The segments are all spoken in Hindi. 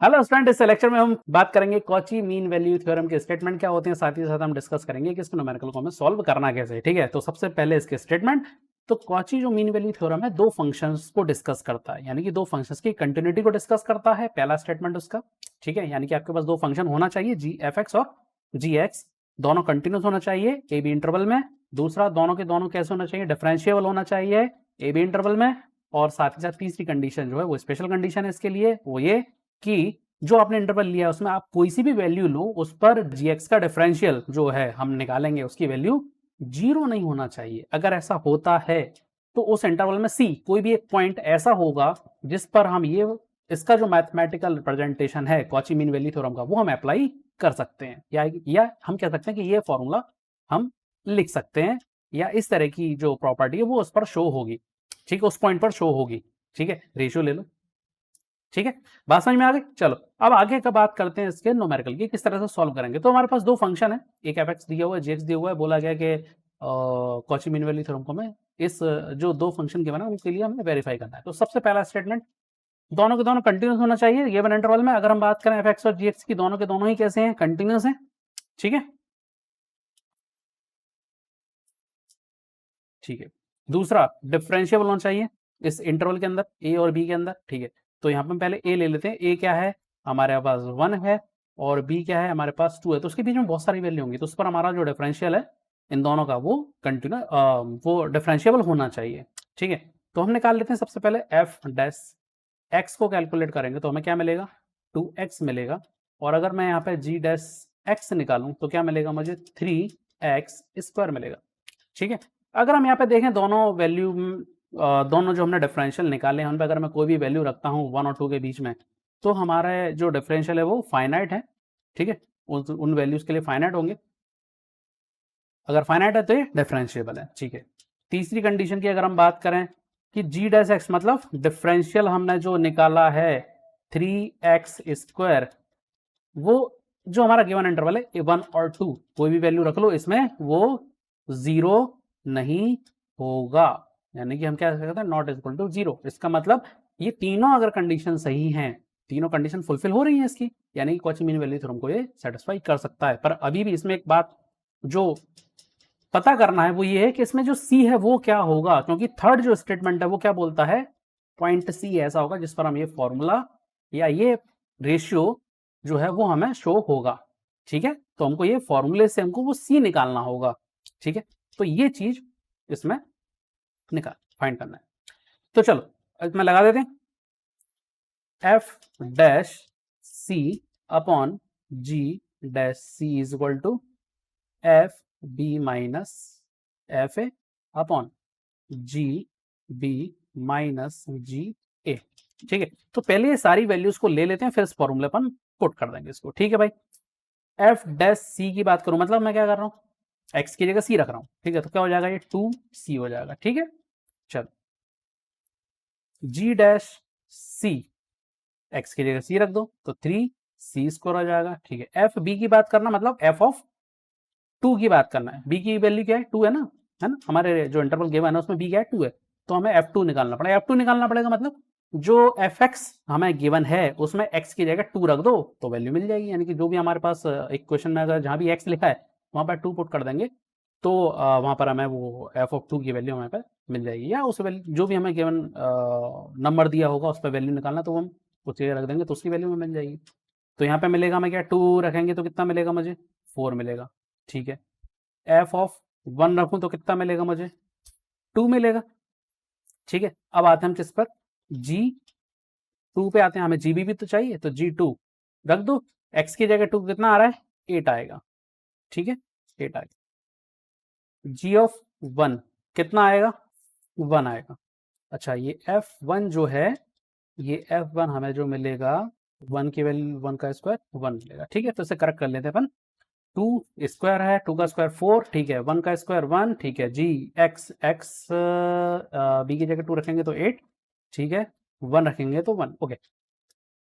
हेलो स्टूडेंट, इस लेक्चर में हम बात करेंगे कॉची मीन वैल्यू थ्योरम के स्टेटमेंट क्या होते हैं, साथ ही साथ हम डिस्कस करेंगे कि इसको न्यूमेरिकल को हमें सॉल्व करना कैसे है। ठीक है, तो सबसे पहले इसके स्टेटमेंट। तो कॉची जो मीन वैल्यू थ्योरम है दो फंक्शंस को डिस्कस करता है, यानी कि दो फंक्शंस की कंटिन्यूटी को डिस्कस करता है, पहला स्टेटमेंट उसका। ठीक है, यानी कि आपके पास दो फंक्शन होना चाहिए, जी एफ एक्स और जी एक्स, दोनों कंटिन्यूस होना चाहिए ए बी इंटरवल में। दूसरा, दोनों के दोनों कैसे होना चाहिए, डिफरेंशिएबल होना चाहिए ए बी इंटरवल में। और साथ ही साथ तीसरी कंडीशन जो है वो स्पेशल कंडीशन है इसके लिए, वो ये कि जो आपने इंटरवल लिया है उसमें आप कोई सी भी वैल्यू लो, उस पर जीएक्स का डिफरेंशियल जो है हम निकालेंगे, उसकी वैल्यू जीरो नहीं होना चाहिए। अगर ऐसा होता है तो उस इंटरवल में सी कोई भी एक पॉइंट ऐसा होगा जिस पर हम ये इसका जो मैथमेटिकल रिप्रेजेंटेशन है कॉची मीन वैल्यू थ्योरम का, वो हम अप्लाई कर सकते हैं, या हम कह सकते हैं कि ये फॉर्मूला हम लिख सकते हैं, या इस तरह की जो प्रॉपर्टी है वो उस पर शो होगी। ठीक है, उस पॉइंट पर शो होगी। ठीक है, रेशियो ले लो। ठीक है, बात समझ में आ गई। चलो अब आगे का बात करते हैं इसके न्यूमेरिकल की, किस तरह से सॉल्व करेंगे। तो हमारे पास दो फंक्शन है, एक एफ एक्स दिया हुआ है, जी एक्स दिया हुआ है, बोला गया कि कॉची मीन वैल्यू थ्योरम को हमें इस जो दो फंक्शन के बना उनके लिए हमें वेरीफाई करना है। तो सबसे पहला स्टेटमेंट, दोनों के दोनों कंटिन्यूस होना चाहिए ये वन इंटरवल में। अगर हम बात करें एफ एक्स और जी एक्स की, दोनों के दोनों ही कैसे हैं, कंटिन्यूस हैं। ठीक है, ठीक है। दूसरा, डिफरेंशिएबल होना चाहिए इस इंटरवल के अंदर, ए और बी के अंदर। ठीक है, तो यहाँ पे पहले ए ले लेते हैं। ए क्या है, हमारे पास 1 है, और बी क्या है, हमारे पास 2 है। तो उसके बीच में बहुत सारी वैल्यू होंगी, तो उस पर हमारा जो डिफरेंशियल है इन दोनों का वो कंटिन्यू वो डिफरेंशिएबल होना चाहिए। ठीक है, तो हम निकाल लेते हैं सबसे पहले एफ डैश एक्स को कैलकुलेट करेंगे तो हमें क्या मिलेगा, 2x मिलेगा। और अगर मैं यहाँ पे जी डैश एक्स निकालूं तो क्या मिलेगा मुझे, 3x² मिलेगा। ठीक है, अगर हम यहाँ पे देखें दोनों वैल्यू, दोनों जो हमने डिफरेंशियल निकाले हैं उन पे अगर मैं कोई भी वैल्यू रखता हूँ 1 और 2 के बीच में, तो हमारे जो डिफरेंशियल है वो फाइनाइट है। ठीक है, उन वैल्यूज के लिए फाइनाइट होंगे। अगर फाइनाइट है तो ये डिफरेंशिएबल है। ठीक है, तीसरी कंडीशन की अगर हम बात करें कि जी डैश एक्स, मतलब डिफरेंशियल हमने जो निकाला है 3x², वो जो हमारा गिवन इंटरवल है 1 और 2, कोई भी वैल्यू रख लो इसमें, वो जीरो नहीं होगा। यानी कि हम क्या कहते हैं, नॉट इक्वल टू जीरो। इसका मतलब ये तीनों अगर कंडीशन सही हैं, तीनों कंडीशन फुलफिल हो रही हैं इसकी, यानी कि कॉची मीन वैल्यू थ्योरम को ये सेटिस्फाई कर सकता है। पर अभी भी इसमें एक बात जो पता करना है वो ये है कि इसमें जो सी है वो क्या होगा, क्योंकि थर्ड जो स्टेटमेंट है वो क्या बोलता है, पॉइंट सी ऐसा होगा जिस पर हम ये फॉर्मूला या ये रेशियो जो है वो हमें शो होगा। ठीक है, तो हमको ये फॉर्मूले से हमको वो सी निकालना होगा। ठीक है, तो ये चीज इसमें निकाल फाइंड करना है। तो चलो इसमें लगा देते हैं, F dash C upon G dash C is equal to F B minus F A upon G B minus G A. ठीक है, तो पहले ये सारी वैल्यूज को ले लेते हैं, फिर इस फॉर्मूले पर पुट कर देंगे इसको। ठीक है भाई, एफ डैश सी की बात करूं, मतलब मैं क्या कर रहा हूं, एक्स की जगह सी रख रहा हूं। ठीक है, तो क्या हो जाएगा, ये 2c हो जाएगा। ठीक है, चलो जी डैश सी, एक्स की जगह सी रख दो तो 3c² आ जाएगा। ठीक है, एफ बी की बात करना, मतलब एफ ऑफ 2 की बात करना है। बी की वैल्यू क्या है, 2 है ना, हमारे जो इंटरवल गिवन है उसमें बी क्या है, 2 है। तो हमें F2 निकालना पड़ेगा। F2 निकालना पड़ेगा मतलब जो Fx हमें गिवन है उसमें x की जगह 2 रख दो तो वैल्यू मिल जाएगी। यानी कि जो भी हमारे पास एक क्वेश्चन में अगर जहां भी x लिखा है वहां पर 2 पुट कर देंगे तो वहां पर हमें वो f(2) की वैल्यू हमें पे मिल जाएगी, या उस वैल्यू जो भी हमें गिवन नंबर दिया होगा उस पर वैल्यू निकालना, तो हम उस जगह रख देंगे तो उसकी वैल्यू में मिल जाएगी। तो यहाँ पे मिलेगा हमें क्या, 2 रखेंगे तो कितना मिलेगा मुझे, 4 मिलेगा। ठीक है, एफ ऑफ 1 रखूं तो कितना मिलेगा मुझे, 2 मिलेगा। ठीक है, अब आते हैं हम किस पर, जी 2 पे आते हैं, हमें जीबी भी तो चाहिए, तो जी 2 रख दो। एक्स की जगह 2 कितना आ रहा है, 8 आएगा। ठीक है, 8 आएगा। जी ऑफ 1 कितना आएगा, 1 आएगा। अच्छा, ये F1 जो है, ये F1 हमें जो मिलेगा 1 की वैल्यू, 1 का स्क्वायर 1 मिलेगा। ठीक है, तो इसे करेक्ट कर लेते हैं अपन। 2 स्क्वायर है, 2 का स्क्वायर 4, ठीक है, 1 का स्क्वायर 1, ठीक है जी, एक्स एक्स बी की जगह 2 रखेंगे तो 8, ठीक है, 1 रखेंगे तो 1। ओके,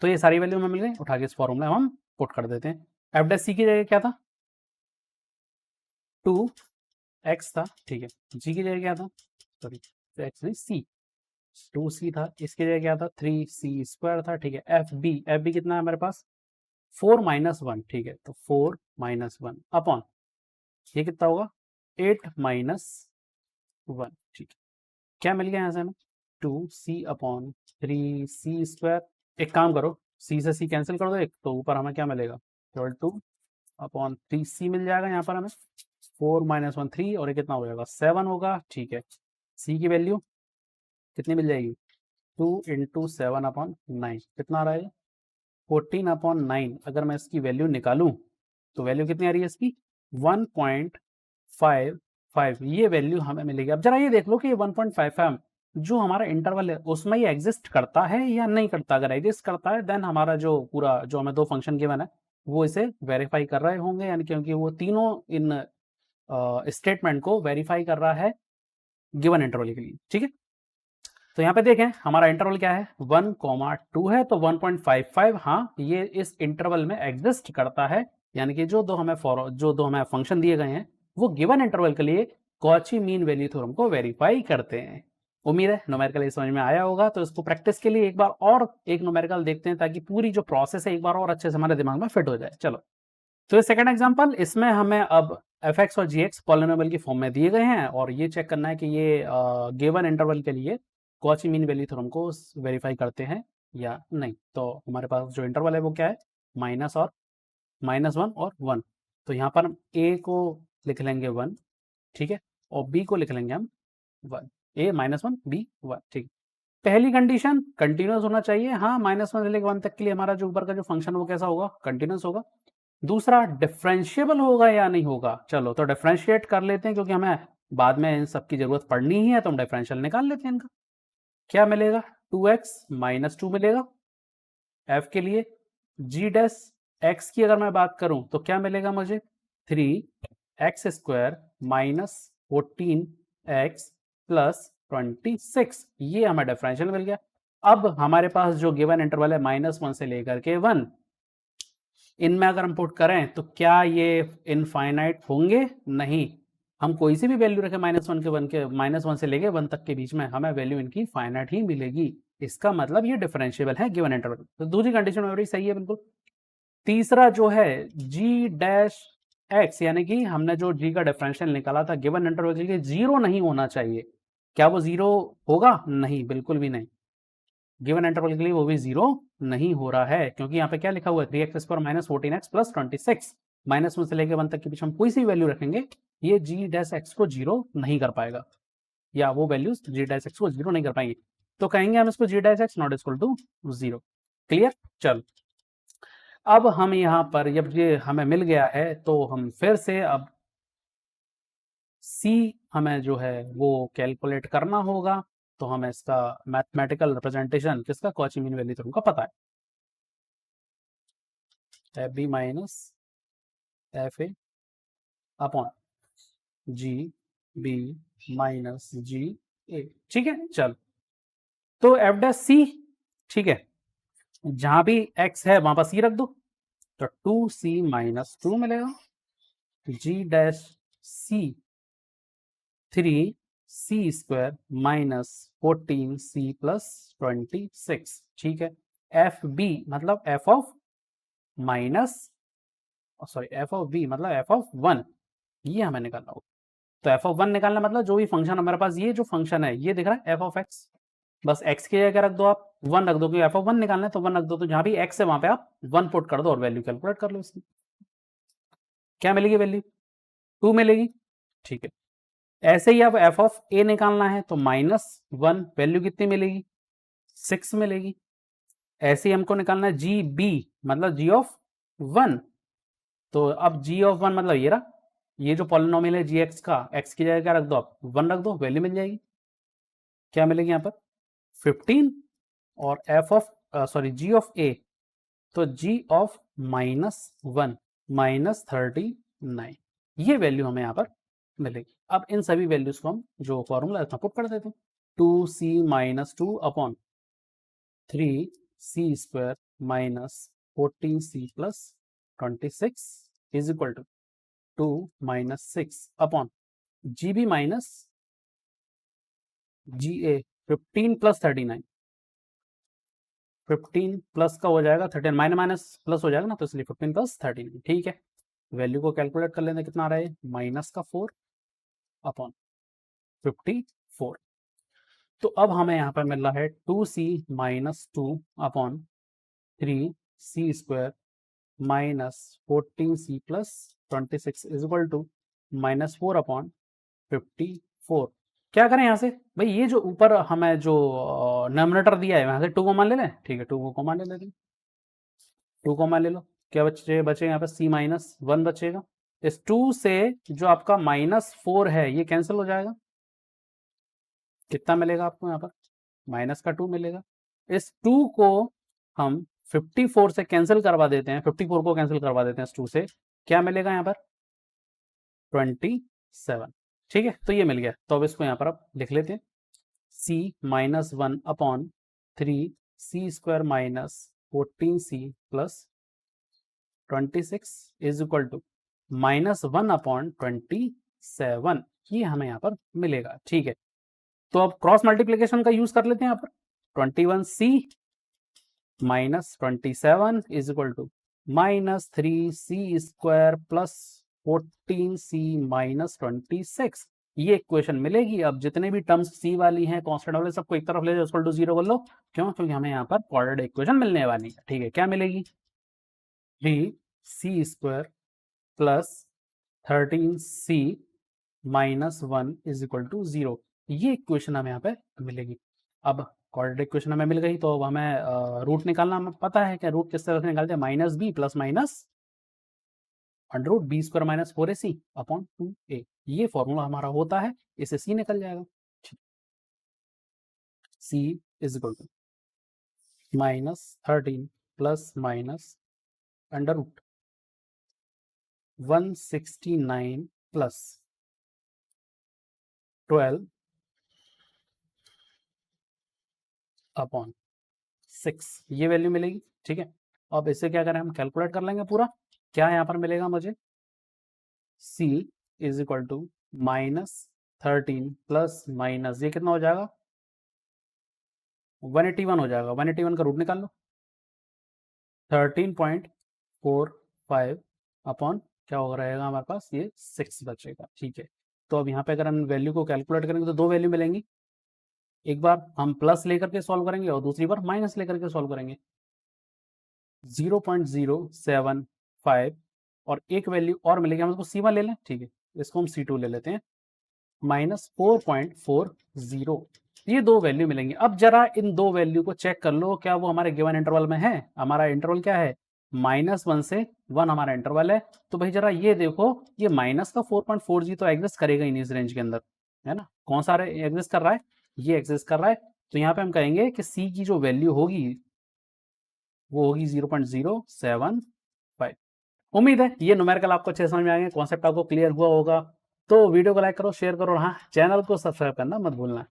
तो ये सारी वैल्यू हमें मिल गई, उठा के इस फॉर्मूला में हम पुट कर देते हैं। एफ डैश सी की जगह क्या था, 2x था। ठीक है, जी की जगह क्या था, सॉरी एक्स नहीं सी, 2c था, इसके लिए क्या था 3c² था, ठीक है। एफ बी कितना है हमारे पास 4 - 1, ठीक है, तो 4 - 1 अपॉन ये कितना होगा 8 - 1, ठीक है। क्या मिल गया यहाँ से हमें 2c/3c²। एक काम करो, c से c कैंसिल कर दो एक, तो ऊपर हमें क्या मिलेगा 2/3c मिल जाएगा यहाँ पर हमें। 4 - 1 3 और ये कितना हो जाएगा 7 होगा, ठीक है। c की वैल्यू कितनी मिल जाएगी 2 × 7/9 कितना आ रहा है 14/9। अगर मैं इसकी वैल्यू निकालूं तो वैल्यू कितनी आ रही है इसकी 1.55, ये वैल्यू हमें मिलेगी। अब जरा ये देख लो कि ये 1.55 जो हमारा इंटरवल है उसमें ये एग्जिस्ट करता है या नहीं करता। अगर एग्जिस्ट करता है देन हमारा जो पूरा जो हमें दो फंक्शन गिवन है वो इसे वेरीफाई कर रहे होंगे, यानी क्योंकि वो तीनों इन स्टेटमेंट को वेरीफाई कर रहा है गिवन इंटरवल के लिए, ठीक है। तो यहाँ पे देखें हमारा इंटरवल क्या है 1,2 है, तो 1.55 हाँ ये इस इंटरवल में एग्जिस्ट करता है, यानी कि जो दो हमें फंक्शन दिए गए हैं वो गिवन इंटरवल के लिए कॉची मीन वैल्यू थ्योरम को वेरीफाई करते हैं। उम्मीद है न्यूमेरिकल समझ में आया होगा। तो इसको प्रैक्टिस के लिए एक बार और एक न्यूमेरिकल देखते हैं ताकि पूरी जो प्रोसेस है एक बार और अच्छे से हमारे दिमाग में फिट हो जाए। चलो, तो ये सेकंड एग्जांपल, इसमें हमें अब f(x) और g(x) पॉलिनोमियल की फॉर्म में दिए गए हैं और ये चेक करना है कि ये गिवन इंटरवल के लिए कॉची मीन वैल्यू थ्योरम को वेरीफाई करते हैं या नहीं। तो हमारे पास जो इंटरवल है वो क्या है -1 और 1। तो यहाँ पर हम a को लिख लेंगे 1, ठीक है, और b को लिख लेंगे हम 1, a -1 b 1, ठीक। पहली कंडीशन कंटिन्यूस होना चाहिए, हाँ -1 से लेकर 1 तक के लिए हमारा जो ऊपर का जो फंक्शन वो कैसा होगा कंटिन्यूस होगा। दूसरा डिफरेंशिएबल होगा या नहीं होगा। चलो तो डिफरेंशिएट कर लेते हैं क्योंकि हमें बाद में इन सब की जरूरत पड़नी ही है, तो हम डिफरेंशियल निकाल लेते हैं इनका। क्या मिलेगा 2x - 2 मिलेगा f के लिए। g डैश x की अगर मैं बात करूं तो क्या मिलेगा मुझे 3x² - 14x + 26, ये हमें डिफरेंशियल मिल गया। अब हमारे पास जो गिवन इंटरवल है -1 से लेकर के 1, इनमें अगर हम पुट करें तो क्या ये इनफाइनाइट होंगे, नहीं। हम कोई सी भी वैल्यू रखें -1 से लेके 1 तक के बीच में हमें वैल्यू इनकी फाइनाइट ही मिलेगी। इसका मतलब ये डिफरेंशिएबल है गिवन इंटरवल। तो दूसरी कंडीशन मेरी सही है बिल्कुल। तीसरा जो है g डैश x, यानी कि हमने जो g का डिफरेंशियल निकाला था गिवन इंटरवल के लिए 0 नहीं होना चाहिए। क्या वो 0 होगा, नहीं बिल्कुल भी नहीं। गिवन इंटरवल के लिए वो भी 0 नहीं हो रहा है क्योंकि यहाँ पे क्या लिखा हुआ है 3x² - 14x + 26। -1 से लेकर 1 तक के बीच हम कोई सी वैल्यू रखेंगे ये g डैश x को 0 नहीं कर पाएगा, या वो वैल्यूज g डैश x को 0 नहीं कर पाएंगे। तो कहेंगे हम इसको g dash x not equal to 0। Clear. चल, अब हम यहाँ पर जब ये हमें मिल गया है तो हम फिर से अब c हमें जो है वो कैलकुलेट करना होगा। तो हमें इसका मैथमेटिकल रिप्रेजेंटेशन किसका कॉची मीन वैल्यू थ्योरम का पता है, F B minus F A upon G B minus G A, ठीक है। चल, तो एफ डैश सी, ठीक है, जहां भी एक्स है वहां पर सी रख दो, तो 2c - 2 मिलेगा। जी डैश सी 3c² - 14c + 26, ठीक है। एफ बी मतलब एफ ऑफ बी मतलब एफ ऑफ 1, ये हमें निकालना होगा। तो एफ ऑफ 1 निकालना मतलब जो भी फंक्शन हमारे पास, ये जो फंक्शन है ये दिख रहा है एफ ऑफ एक्स, बस एक्स की जगह रख दो आप 1 रख दो, क्योंकि एफ ऑफ 1 निकालना है तो 1 रख दो। तो जहां भी एक्स है वहां पे आप 1 पुट कर दो और वैल्यू कैलकुलेट कर लो इसकी। क्या मिलेगी वैल्यू 2 मिलेगी, ठीक है। ऐसे ही अब एफ ऑफ ए निकालना है तो -1 वैल्यू कितनी मिलेगी 6 मिलेगी। ऐसे ही हमको निकालना है जी बी मतलब जी ऑफ 1, तो अब जी ऑफ 1 मतलब ये रहा, ये जो पॉलिनोमियल है जी एक्स का, एक्स की जगह क्या रख दो आप 1 रख दो, वैल्यू मिल जाएगी। क्या मिलेगी यहाँ पर 15, और एफ ऑफ जी ऑफ ए, तो जी ऑफ -1 -39, ये वैल्यू हमें यहाँ पर मिलेगी। अब इन सभी वैल्यूज को हम जो फॉर्मूला है उसमें पुट कर देते हैं, 2c - 2 upon 3c² - 14c + 26 is equal to 2 - 6 upon G B minus G A 15 plus 39, 15 plus का हो जाएगा 13, माइनस माइनस प्लस हो जाएगा ना, तो इसलिए 15 प्लस 39। ठीक है, वैल्यू को कैलकुलेट कर लेते, कितना आ रहा है, माइनस का 4 अपॉन 54। तो अब हमें यहाँ पर मिल रहा है 2c minus 2 upon 3c² minus 14c plus 26 is equal to minus 4 upon 54। क्या करें यहाँ से भाई, ये जो ऊपर हमें जो नोमिनेटर दिया है वहां से 2 कॉमन ले लें। ठीक है, 2 को कॉमन ले लेते हैं, 2 कॉमन ले लो, क्या बचे यहाँ पे c माइनस 1 बचेगा। इस 2 से जो आपका माइनस 4 है ये कैंसिल हो जाएगा, कितना मिलेगा आपको यहाँ पर, माइनस का 2 मिलेगा। इस 2 को हम 54 से कैंसिल करवा देते हैं, 54 को कैंसिल करवा देते हैं इस 2 से, क्या मिलेगा यहाँ पर, 27। ठीक है, तो ये मिल गया। तो अब इसको यहाँ पर अब लिख लेते हैं, c minus 1 upon 3c² minus 14c plus 26 is equal to minus 1 upon 27, ये हमें यहाँ पर मिलेगा। ठीक है, तो अब क्रॉस मल्टीप्लीकेशन का यूज कर लेते हैं यहाँ पर, 21c minus 27 is equal to minus 3c² plus 14c minus 26, ये इक्वेशन मिलेगी। अब जितने भी टर्म्स c वाली हैं कांस्टेंट वाले सबको एक तरफ ले जाओ, इक्वल टू 0 कर लो, क्यों, क्योंकि हमें यहाँ पर क्वाड्रेटिक इक्वेशन मिलने वाली है। ठीक है, क्या मिलेगी, 3c² plus 13c minus 1 is equal to 0, ये इक्वेशन हमें यहाँ पे मिलेगी। अब क्वाड्रेटिक इक्वेशन हमें मिल गई, तो अब हमें रूट निकालना, हमें पता है कि रूट किस तरह से निकालते हैं, minus B plus minus under root b² minus 4ac upon 2a, ये फॉर्मूला हमारा होता है, इससे c निकल जाएगा। c is equal to minus 13 plus minus under root 169 plus 12 upon 6, ये वैल्यू मिलेगी। ठीक है, अब इसे क्या करें, हम कैलकुलेट कर लेंगे पूरा, क्या यहाँ पर मिलेगा मुझे, c is equal to minus 13 plus minus, ये कितना हो जाएगा, 181 हो जाएगा, 181 का रूट निकाल लो, 13.45 अपॉन क्या हो रहेगा हमारे पास, ये 6 बचेगा। ठीक है, तो अब यहाँ पे अगर हम वैल्यू को कैलकुलेट करेंगे तो दो वैल्यू मिलेंगी, एक बार हम प्लस लेकर के सॉल्व करेंगे और दूसरी बार माइनस लेकर के सॉल्व करेंगे। 0.075 और एक वैल्यू और मिलेगी, हम इसको c1 ले लें। ठीक है, इसको हम c2 ले लेते हैं, माइनस 4.40, ये दो वैल्यू मिलेंगी। अब जरा इन दो वैल्यू को चेक कर लो, क्या वो हमारे गिवन इंटरवल में है। हमारा इंटरवल क्या है, -1 से 1 हमारा इंटरवल है। तो भाई जरा ये देखो, ये माइनस का 4.40 तो एग्जिस्ट करेगा ही नहीं इस रेंज के अंदर, है ना, कौन सा एग्जिस्ट कर रहा है, ये एग्जिस्ट कर रहा है। तो यहाँ पे हम कहेंगे कि c की जो वैल्यू होगी वो होगी 0.075। उम्मीद है ये न्यूमेरिकल आपको अच्छे समझ में आएंगे, कॉन्सेप्ट आपको क्लियर हुआ होगा। तो वीडियो को लाइक करो, शेयर करो और हाँ, चैनल को सब्सक्राइब करना मत भूलना।